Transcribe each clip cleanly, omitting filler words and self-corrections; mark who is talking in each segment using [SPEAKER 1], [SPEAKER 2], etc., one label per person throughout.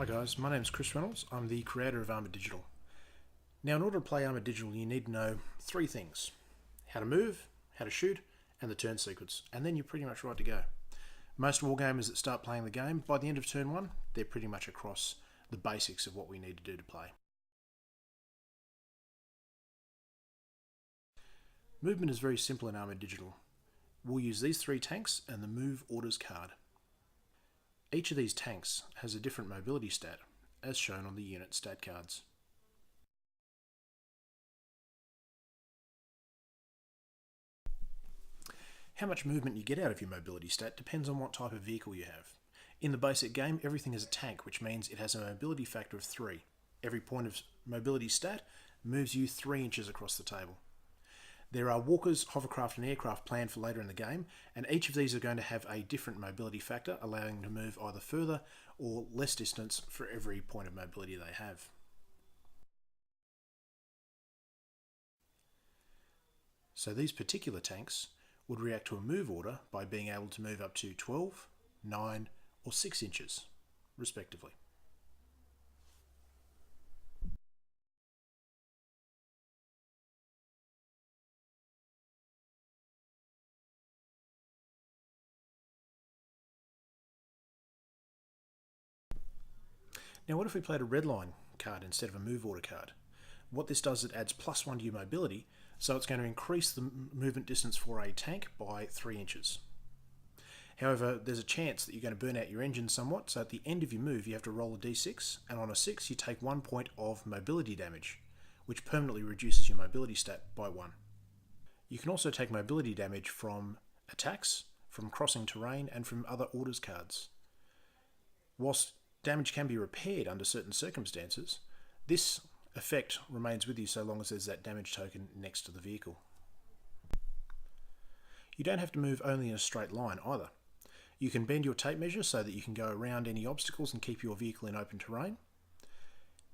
[SPEAKER 1] Hi guys, my name is Chris Reynolds. I'm the creator of Armored Digital. Now in order to play Armored Digital you need to know three things. How to move, how to shoot, and the turn sequence. And then you're pretty much right to go. Most wargamers that start playing the game, by the end of turn one, they're pretty much across the basics of what we need to do to play. Movement is very simple in Armored Digital. We'll use these three tanks and the Move Orders card. Each of these tanks has a different mobility stat, as shown on the unit stat cards. How much movement you get out of your mobility stat depends on what type of vehicle you have. In the basic game, everything is a tank, which means it has a mobility factor of 3. Every point of mobility stat moves you 3 inches across the table. There are walkers, hovercraft and aircraft planned for later in the game, and each of these are going to have a different mobility factor, allowing them to move either further or less distance for every point of mobility they have. So these particular tanks would react to a move order by being able to move up to 12, 9 or 6 inches, respectively. Now what if we played a red line card instead of a move order card? What this does, it adds +1 to your mobility, so it's going to increase the movement distance for a tank by 3 inches. However, there's a chance that you're going to burn out your engine somewhat, so at the end of your move you have to roll a d6, and on a 6 you take 1 point of mobility damage, which permanently reduces your mobility stat by 1. You can also take mobility damage from attacks, from crossing terrain, and from other orders cards. Whilst damage can be repaired under certain circumstances, this effect remains with you so long as there's that damage token next to the vehicle. You don't have to move only in a straight line either. You can bend your tape measure so that you can go around any obstacles and keep your vehicle in open terrain.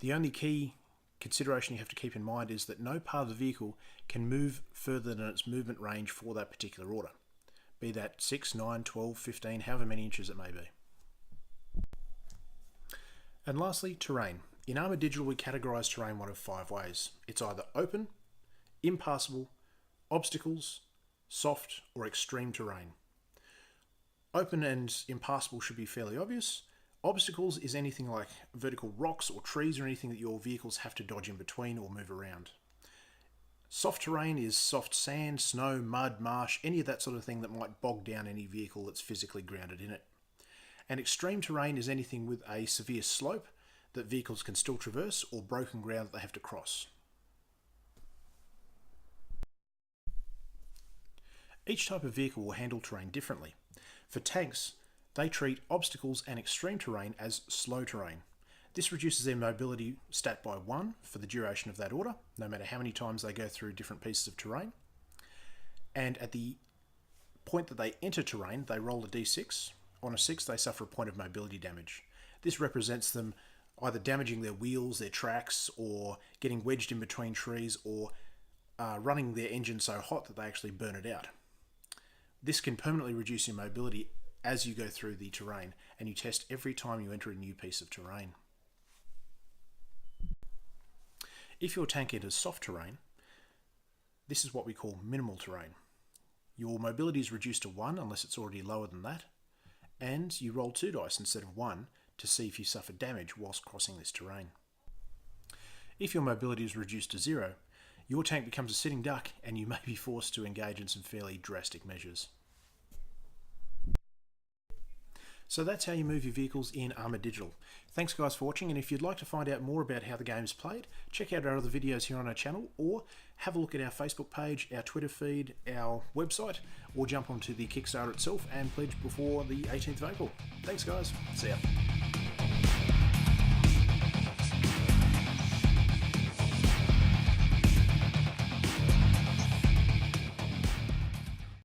[SPEAKER 1] The only key consideration you have to keep in mind is that no part of the vehicle can move further than its movement range for that particular order, be that 6, 9, 12, 15, however many inches it may be. And lastly, terrain. In Armored Digital we categorise terrain one of 5 ways. It's either open, impassable, obstacles, soft or extreme terrain. Open and impassable should be fairly obvious. Obstacles is anything like vertical rocks or trees or anything that your vehicles have to dodge in between or move around. Soft terrain is soft sand, snow, mud, marsh, any of that sort of thing that might bog down any vehicle that's physically grounded in it. And extreme terrain is anything with a severe slope that vehicles can still traverse or broken ground that they have to cross. Each type of vehicle will handle terrain differently. For tanks, they treat obstacles and extreme terrain as slow terrain. This reduces their mobility stat by 1 for the duration of that order, no matter how many times they go through different pieces of terrain. And at the point that they enter terrain, they roll a d6. On a 6 they suffer a point of mobility damage. This represents them either damaging their wheels, their tracks, or getting wedged in between trees, or running their engine so hot that they actually burn it out. This can permanently reduce your mobility as you go through the terrain, and you test every time you enter a new piece of terrain. If your tank enters soft terrain, this is what we call minimal terrain. Your mobility is reduced to 1 unless it's already lower than that, and you roll 2 dice instead of 1 to see if you suffer damage whilst crossing this terrain. If your mobility is reduced to 0, your tank becomes a sitting duck and you may be forced to engage in some fairly drastic measures. So that's how you move your vehicles in Armored Digital. Thanks guys for watching, and if you'd like to find out more about how the game is played, check out our other videos here on our channel, or have a look at our Facebook page, our Twitter feed, our website, or jump onto the Kickstarter itself and pledge before the 18th of April. Thanks guys, see ya.